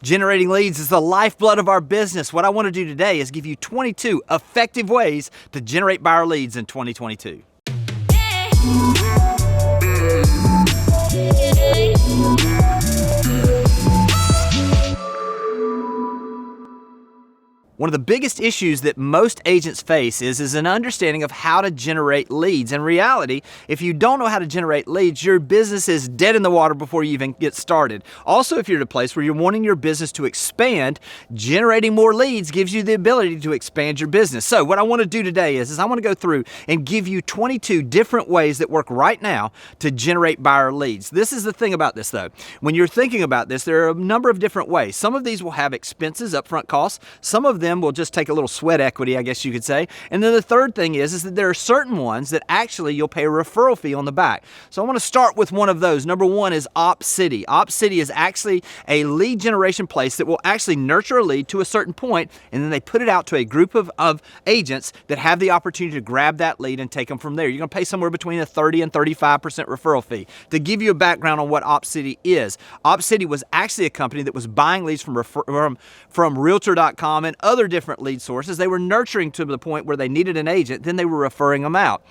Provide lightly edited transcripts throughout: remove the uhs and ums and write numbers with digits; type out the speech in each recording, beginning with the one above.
Generating leads is the lifeblood of our business. What I want to do today is give you 22 effective ways to generate buyer leads in 2022. One of the biggest issues that most agents face is an understanding of how to generate leads. In reality, if you don't know how to generate leads, your business is dead in the water before you even get started. Also, if you're at a place where you're wanting your business to expand, generating more leads gives you the ability to expand your business. So what I want to do today is I want to go through and give you 22 different ways that work right now to generate buyer leads. This is the thing about this though. When you're thinking about this, there are a number of different ways. Some of these will have expenses, upfront costs. Some of them will just take a little sweat equity, I guess you could say. And then the third thing is that there are certain ones that actually you'll pay a referral fee on the back. So I want to start with one of those. Number one is Opcity. Opcity is actually a lead generation place that will actually nurture a lead to a certain point, and then they put it out to a group of agents that have the opportunity to grab that lead and take them from there. You're going to pay somewhere between a 30 and 35% referral fee. To give you a background on what Opcity is, Opcity was actually a company that was buying leads from Realtor.com and other different lead sources. They were nurturing to the point where they needed an agent, then they were referring them out.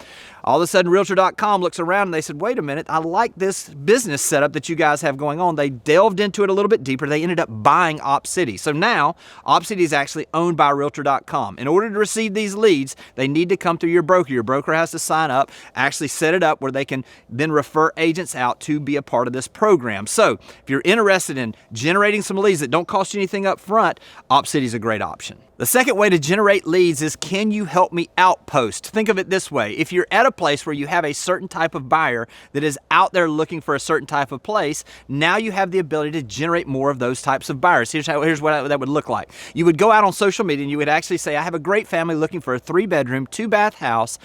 All of a sudden, Realtor.com looks around and they said, wait a minute, I like this business setup that you guys have going on. They delved into it a little bit deeper. They ended up buying Opcity. So now, Opcity is actually owned by Realtor.com. In order to receive these leads, they need to come through your broker. Your broker has to sign up, actually set it up where they can then refer agents out to be a part of this program. So if you're interested in generating some leads that don't cost you anything up front, Opcity is a great option. The second way to generate leads is, can you help me out post? Think of it this way. If you're at a place where you have a certain type of buyer that is out there looking for a certain type of place, now you have the ability to generate more of those types of buyers. Here's what that would look like. You would go out on social media and you would actually say, I have a great family looking for a 3-bedroom, 2-bath house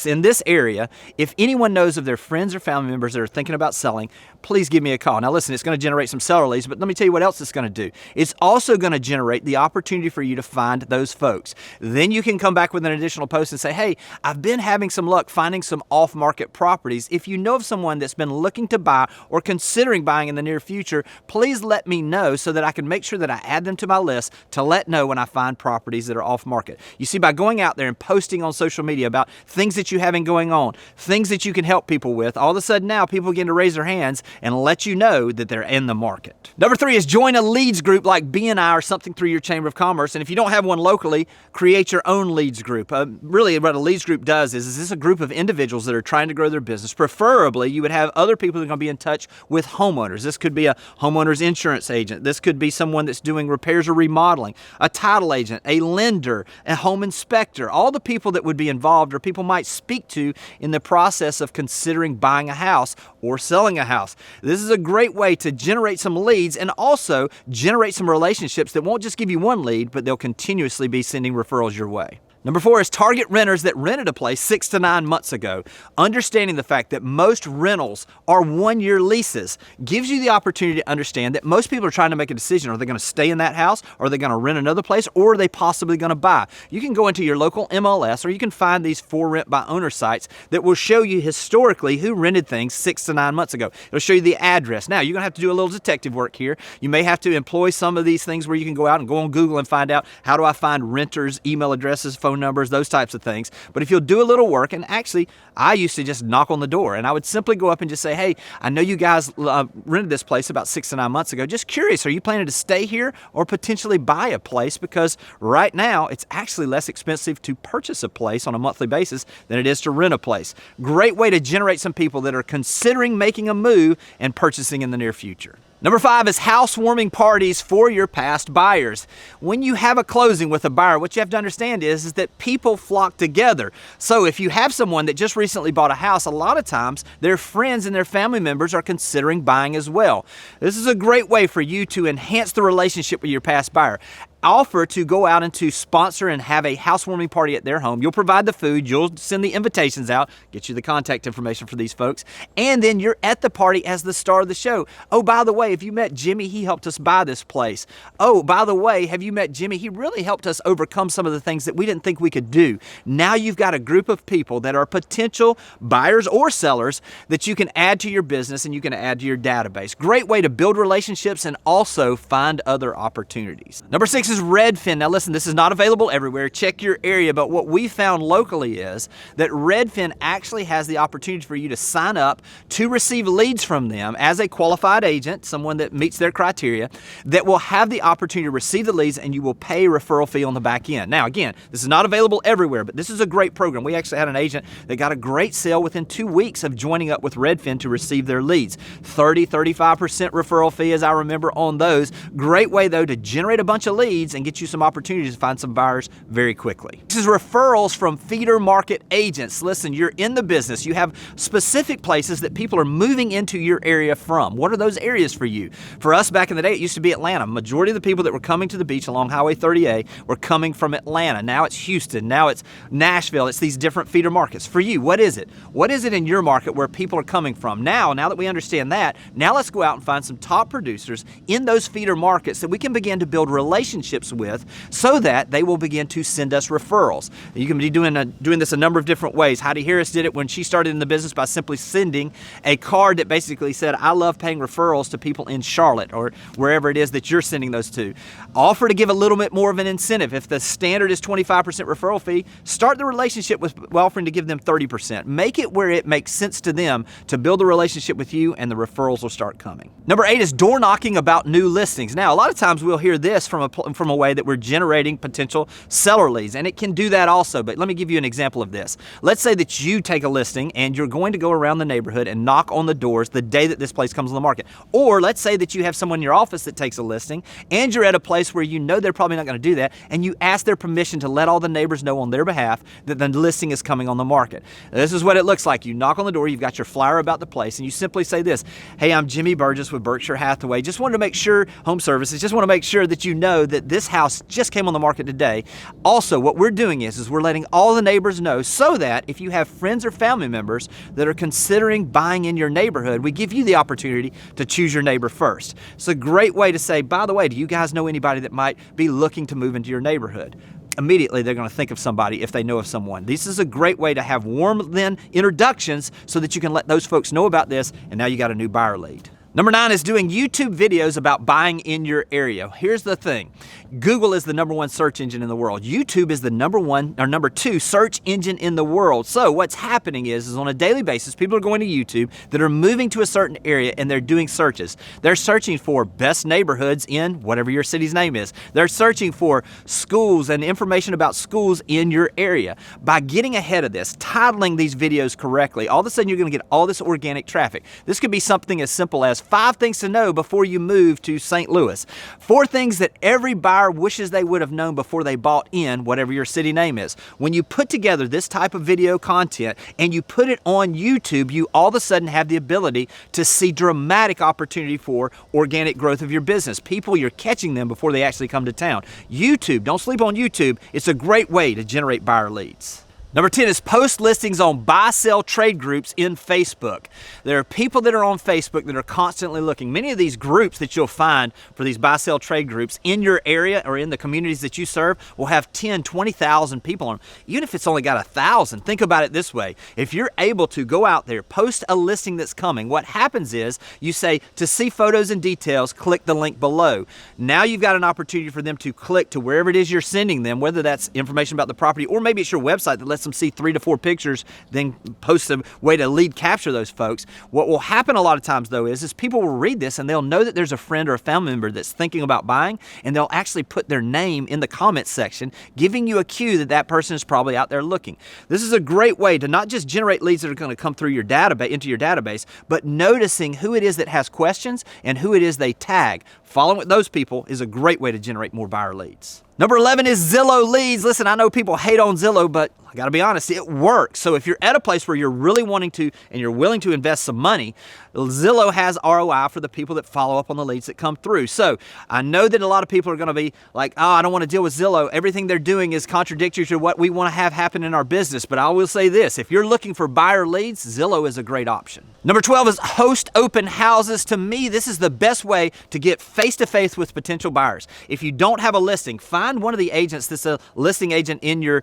in this area. If anyone knows of their friends or family members that are thinking about selling, please give me a call. Now listen, it's going to generate some seller leads, but let me tell you what else it's going to do. It's also going to generate the opportunity for you to find those folks. Then you can come back with an additional post and say, hey, I've been having some luck finding some off-market properties. If you know of someone that's been looking to buy or considering buying in the near future, please let me know so that I can make sure that I add them to my list to let know when I find properties that are off-market. You see, by going out there and posting on social media about things that you have going on, things that you can help people with, all of a sudden now people begin to raise their hands and let you know that they're in the market. Number 3 is join a leads group like BNI or something through your Chamber of Commerce. And if you don't have one locally, create your own leads group. Really what a leads group does is this a group of individuals that are trying to grow their business. Preferably, you would have other people that are going to be in touch with homeowners. This could be a homeowner's insurance agent. This could be someone that's doing repairs or remodeling, a title agent, a lender, a home inspector. All the people that would be involved or people might speak to in the process of considering buying a house or selling a house. This is a great way to generate some leads and also generate some relationships that won't just give you one lead, but they'll continuously be sending referrals your way. Number 4 is target renters that rented a place 6 to 9 months ago. Understanding the fact that most rentals are 1-year leases gives you the opportunity to understand that most people are trying to make a decision. Are they going to stay in that house? Or are they going to rent another place? Or are they possibly going to buy? You can go into your local MLS or you can find these for rent by owner sites that will show you historically who rented things 6 to 9 months ago. It'll show you the address. Now, you're going to have to do a little detective work here. You may have to employ some of these things where you can go out and go on Google and find out, how do I find renters, email addresses, phone numbers, those types of things. But if you'll do a little work, and actually I used to just knock on the door and I would simply go up and just say, hey, I know you guys rented this place about 6 to 9 months ago. Just curious, are you planning to stay here or potentially buy a place? Because right now it's actually less expensive to purchase a place on a monthly basis than it is to rent a place. Great way to generate some people that are considering making a move and purchasing in the near future. Number 5 is housewarming parties for your past buyers. When you have a closing with a buyer, what you have to understand is that people flock together. So if you have someone that just recently bought a house, a lot of times their friends and their family members are considering buying as well. This is a great way for you to enhance the relationship with your past buyer. offer to go out and to sponsor and have a housewarming party at their home. You'll provide the food, you'll send the invitations out, get you the contact information for these folks, and then you're at the party as the star of the show. Oh, by the way, if you met Jimmy, he helped us buy this place. Oh, by the way, have you met Jimmy? He really helped us overcome some of the things that we didn't think we could do. Now you've got a group of people that are potential buyers or sellers that you can add to your business and you can add to your database. Great way to build relationships and also find other opportunities. Number 6 is REDFIN. Now listen, this is not available everywhere. Check your area, but what we found locally is that REDFIN actually has the opportunity for you to sign up to receive leads from them as a qualified agent, someone that meets their criteria, that will have the opportunity to receive the leads and you will pay a referral fee on the back end. Now again, this is not available everywhere, but this is a great program. We actually had an agent that got a great sale within 2 weeks of joining up with REDFIN to receive their leads. 30-35% referral fee, as I remember, on those. Great way though to generate a bunch of leads and get you some opportunities to find some buyers very quickly. This is referrals from feeder market agents. Listen, you're in the business. You have specific places that people are moving into your area from. What are those areas for you? For us back in the day, it used to be Atlanta. Majority of the people that were coming to the beach along Highway 30A were coming from Atlanta. Now it's Houston. Now it's Nashville. It's these different feeder markets. For you, what is it? What is it in your market where people are coming from? Now that we understand that, now let's go out and find some top producers in those feeder markets that we can begin to build relationships with so that they will begin to send us referrals. You can be doing this a number of different ways. Heidi Harris did it when she started in the business by simply sending a card that basically said, I love paying referrals to people in Charlotte or wherever it is that you're sending those to. Offer to give a little bit more of an incentive. If the standard is 25% referral fee, start the relationship with offering to give them 30%. Make it where it makes sense to them to build a relationship with you and the referrals will start coming. Number 8 is door knocking about new listings. Now, a lot of times we'll hear this from a way that we're generating potential seller leads, and it can do that also, but let me give you an example of this. Let's say that you take a listing and you're going to go around the neighborhood and knock on the doors the day that this place comes on the market. Or let's say that you have someone in your office that takes a listing and you're at a place where you know they're probably not going to do that, and you ask their permission to let all the neighbors know on their behalf that the listing is coming on the market. This is what it looks like. You knock on the door, you've got your flyer about the place, and you simply say this: hey, I'm Jimmy Burgess with Berkshire Hathaway. Just wanted to make sure, home services, just want to make sure that you know that this house just came on the market today. Also, what we're doing is we're letting all the neighbors know so that if you have friends or family members that are considering buying in your neighborhood, we give you the opportunity to choose your neighbor first. It's a great way to say, by the way, do you guys know anybody that might be looking to move into your neighborhood? Immediately they're going to think of somebody if they know of someone. This is a great way to have warm then introductions so that you can let those folks know about this, and now you got a new buyer lead. Number 9 is doing YouTube videos about buying in your area. Here's the thing. Google is the #1 search engine in the world. YouTube is the number 2 search engine in the world. So what's happening is on a daily basis, people are going to YouTube that are moving to a certain area and they're doing searches. They're searching for best neighborhoods in whatever your city's name is. They're searching for schools and information about schools in your area. By getting ahead of this, titling these videos correctly, all of a sudden you're going to get all this organic traffic. This could be something as simple as 5 things to know before you move to St. Louis. 4 things that every buyer wishes they would have known before they bought in whatever your city name is. When you put together this type of video content and you put it on YouTube, you all of a sudden have the ability to see dramatic opportunity for organic growth of your business. People, you're catching them before they actually come to town. YouTube, don't sleep on YouTube. It's a great way to generate buyer leads. Number 10 is post listings on buy-sell trade groups in Facebook. There are people that are on Facebook that are constantly looking. Many of these groups that you'll find for these buy-sell trade groups in your area or in the communities that you serve will have 10, 20,000 people on them. Even if it's only got 1,000, think about it this way. If you're able to go out there, post a listing that's coming, what happens is you say, to see photos and details, click the link below. Now you've got an opportunity for them to click to wherever it is you're sending them, whether that's information about the property or maybe it's your website that lets them see 3 to 4 pictures, then post a way to lead capture those folks. What will happen a lot of times though is people will read this and they'll know that there's a friend or a family member that's thinking about buying, and they'll actually put their name in the comments section, giving you a cue that that person is probably out there looking. This is a great way to not just generate leads that are going to come through your database, into your database, but noticing who it is that has questions and who it is they tag. Following with those people is a great way to generate more buyer leads. Number 11 is Zillow leads. Listen, I know people hate on Zillow, but I gotta be honest, it works. So if you're at a place where you're really wanting to and you're willing to invest some money, Zillow has ROI for the people that follow up on the leads that come through. So I know that a lot of people are going to be like, oh, I don't want to deal with Zillow. Everything they're doing is contradictory to what we want to have happen in our business. But I will say this, if you're looking for buyer leads, Zillow is a great option. Number 12 is host open houses. To me, this is the best way to get face-to-face with potential buyers. If you don't have a listing, find one of the agents that's a listing agent in your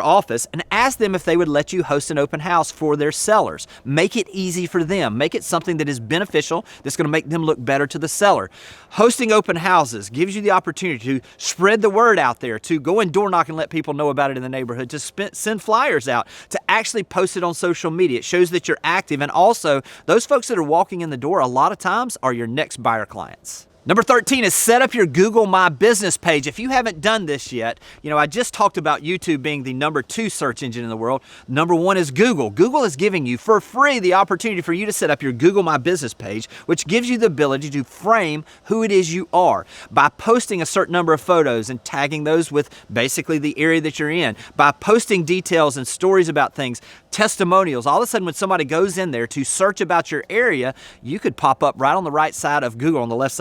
office and ask them if they would let you host an open house for their sellers. Make it easy for them. Make it something that is beneficial, that's going to make them look better to the seller. Hosting open houses gives you the opportunity to spread the word out there, to go and door knock and let people know about it in the neighborhood, to send flyers out, to actually post it on social media. It shows that you're active, and also those folks that are walking in the door a lot of times are your next buyer clients. Number 13 is set up your Google My Business page. If you haven't done this yet, I just talked about YouTube being the number 2 search engine in the world. Number 1 is Google. Google is giving you for free the opportunity for you to set up your Google My Business page, which gives you the ability to frame who it is you are by posting a certain number of photos and tagging those with basically the area that you're in, by posting details and stories about things, testimonials. All of a sudden, when somebody goes in there to search about your area, you could pop up right on the right side of Google, on the right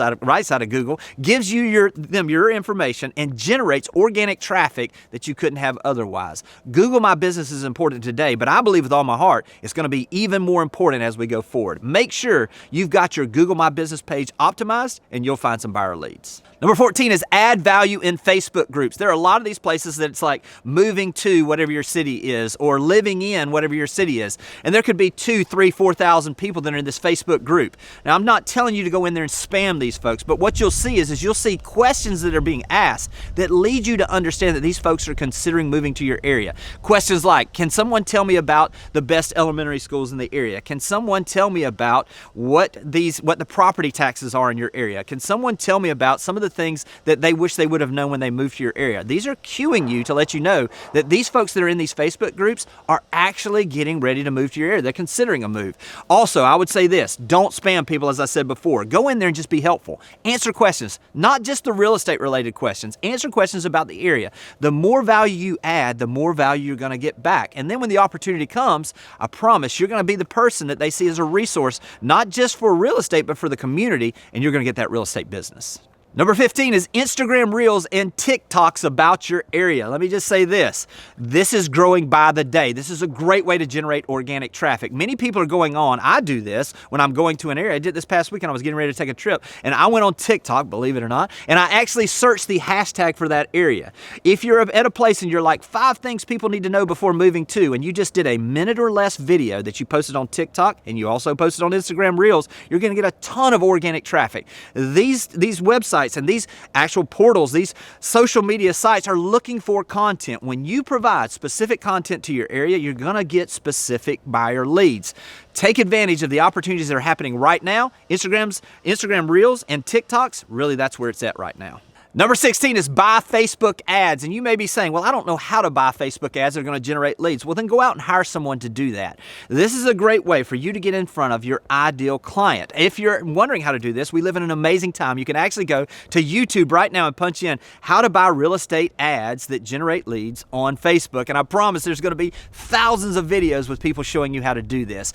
side of Google, gives you your information and generates organic traffic that you couldn't have otherwise. Google My Business is important today, but I believe with all my heart it's going to be even more important as we go forward. Make sure you've got your Google My Business page optimized and you'll find some buyer leads. Number 14 is add value in Facebook groups. There are a lot of these places that it's like moving to whatever your city is or living in whatever your city is. And there could be 2,000, 3,000, 4,000 people that are in this Facebook group. Now, I'm not telling you to go in there and spam these folks, but what you'll see is you'll see questions that are being asked that lead you to understand that these folks are considering moving to your area. Questions like, can someone tell me about the best elementary schools in the area? Can someone tell me about what the property taxes are in your area? Can someone tell me about some of the things that they wish they would have known when they moved to your area? These are cueing you to let you know that these folks that are in these Facebook groups are actually getting ready to move to your area. They're considering a move. Also, I would say this, don't spam people, as I said before. Go in there and just be helpful. Answer questions, not just the real estate related questions. Answer questions about the area. The more value you add, the more value you're going to get back. And then when the opportunity comes, I promise you're going to be the person that they see as a resource, not just for real estate, but for the community, and you're going to get that real estate business. Number 15 is Instagram Reels and TikToks about your area. Let me just say this. This is growing by the day. This is a great way to generate organic traffic. Many people are going on. I do this when I'm going to an area. I did this past weekend. I was getting ready to take a trip, and I went on TikTok, believe it or not, and I actually searched the hashtag for that area. If you're at a place and you're like 5 things people need to know before moving to, and you just did a minute or less video that you posted on TikTok and you also posted on Instagram Reels, you're going to get a ton of organic traffic. These websites and these actual portals, these social media sites are looking for content. When you provide specific content to your area, you're going to get specific buyer leads. Take advantage of the opportunities that are happening right now. Instagram Reels and TikToks, really that's where it's at right now. Number 16 is buy Facebook ads. And you may be saying, well, I don't know how to buy Facebook ads that are going to generate leads. Well, then go out and hire someone to do that. This is a great way for you to get in front of your ideal client. If you're wondering how to do this, we live in an amazing time. You can actually go to YouTube right now and punch in how to buy real estate ads that generate leads on Facebook. And I promise there's going to be thousands of videos with people showing you how to do this.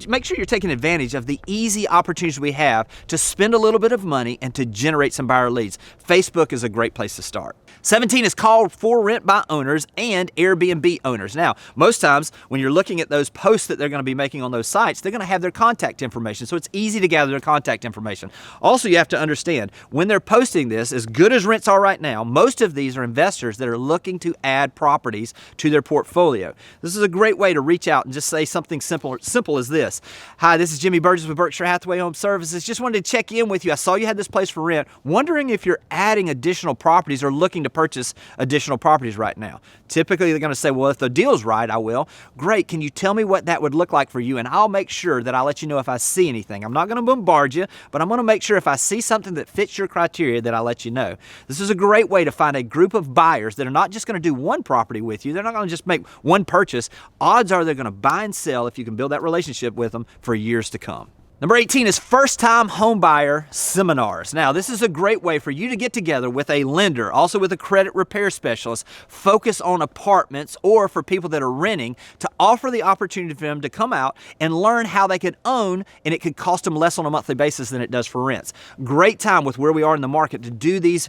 Make sure you're taking advantage of the easy opportunities we have to spend a little bit of money and to generate some buyer leads. Facebook is a great place to start. 17 is called for rent by owners and Airbnb owners. Now, most times when you're looking at those posts that they're going to be making on those sites, they're going to have their contact information. So it's easy to gather their contact information. Also, you have to understand when they're posting this, as good as rents are right now, most of these are investors that are looking to add properties to their portfolio. This is a great way to reach out and just say something simple as this. Hi, this is Jimmy Burgess with Berkshire Hathaway Home Services. Just wanted to check in with you. I saw you had this place for rent. Wondering if you're adding additional properties or looking to purchase additional properties right now. Typically, they're going to say, well, if the deal's right, I will. Great. Can you tell me what that would look like for you? And I'll make sure that I'll let you know if I see anything. I'm not going to bombard you, but I'm going to make sure if I see something that fits your criteria that I'll let you know. This is a great way to find a group of buyers that are not just going to do one property with you. They're not going to just make one purchase. Odds are they're going to buy and sell if you can build that relationship with them for years to come. Number 18 is first-time homebuyer seminars. Now, this is a great way for you to get together with a lender, also with a credit repair specialist, focus on apartments, or for people that are renting, to offer the opportunity for them to come out and learn how they could own, and it could cost them less on a monthly basis than it does for rents. Great time with where we are in the market to do these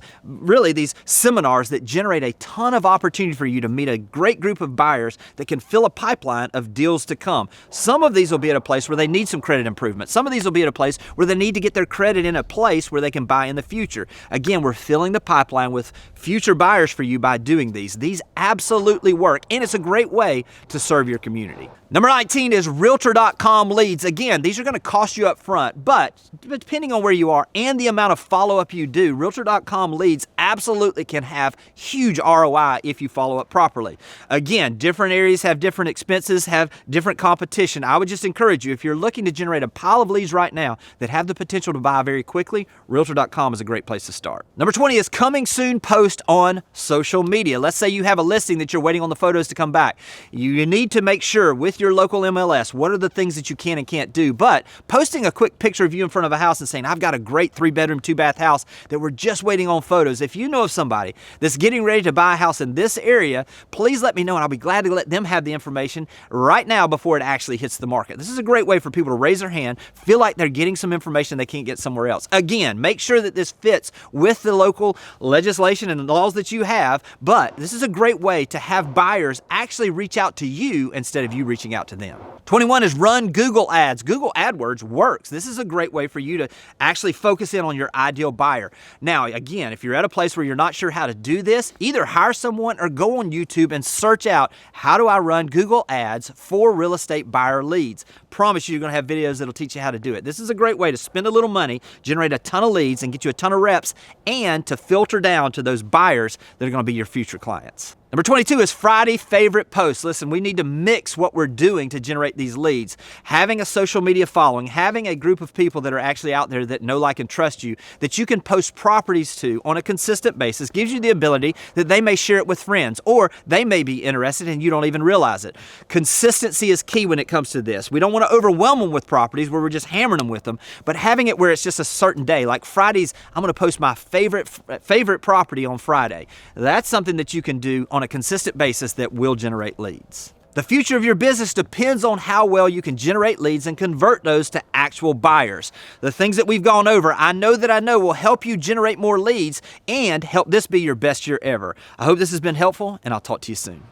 seminars that generate a ton of opportunity for you to meet a great group of buyers that can fill a pipeline of deals to come. Some of these will be at a place where they need some credit improvement. Some of these will be at a place where they need to get their credit in a place where they can buy in the future. Again, we're filling the pipeline with future buyers for you by doing these. These absolutely work, and it's a great way to serve your community. Number 19 is Realtor.com leads. Again, these are going to cost you up front, but depending on where you are and the amount of follow-up you do, Realtor.com leads absolutely can have huge ROI if you follow up properly. Again, different areas have different expenses, have different competition. I would just encourage you, if you're looking to generate a pile of leads right now that have the potential to buy very quickly, Realtor.com is a great place to start. Number 20 is coming soon post on social media. Let's say you have a listing that you're waiting on the photos to come back. You need to make sure with your local MLS, what are the things that you can and can't do? But posting a quick picture of you in front of a house and saying, I've got a great 3-bedroom, 2-bath house that we're just waiting on photos. If you know of somebody that's getting ready to buy a house in this area, please let me know and I'll be glad to let them have the information right now before it actually hits the market. This is a great way for people to raise their hand, feel like they're getting some information they can't get somewhere else. Again, make sure that this fits with the local legislation and laws that you have, but this is a great way to have buyers actually reach out to you instead of you reaching out to them. 21 is run Google ads. Google AdWords works. This is a great way for you to actually focus in on your ideal buyer. Now, again, if you're at a place where you're not sure how to do this, either hire someone or go on YouTube and search out, how do I run Google ads for real estate buyer leads? Promise you, you're going to have videos that'll teach you how to do it. This is a great way to spend a little money, generate a ton of leads, and get you a ton of reps, and to filter down to those buyers that are going to be your future clients. Number 22 is Friday favorite posts. Listen, we need to mix what we're doing to generate these leads. Having a social media following, having a group of people that are actually out there that know, like, and trust you, that you can post properties to on a consistent basis, gives you the ability that they may share it with friends, or they may be interested and you don't even realize it. Consistency is key when it comes to this. We don't want to overwhelm them with properties where we're just hammering them with them, but having it where it's just a certain day, like Fridays, I'm going to post my favorite property on Friday. That's something that you can do on a consistent basis that will generate leads. The future of your business depends on how well you can generate leads and convert those to actual buyers. The things that we've gone over, I know will help you generate more leads and help this be your best year ever. I hope this has been helpful, and I'll talk to you soon.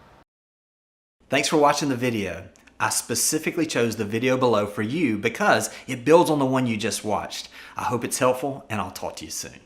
Thanks for watching the video. I specifically chose the video below for you because it builds on the one you just watched. I hope it's helpful, and I'll talk to you soon.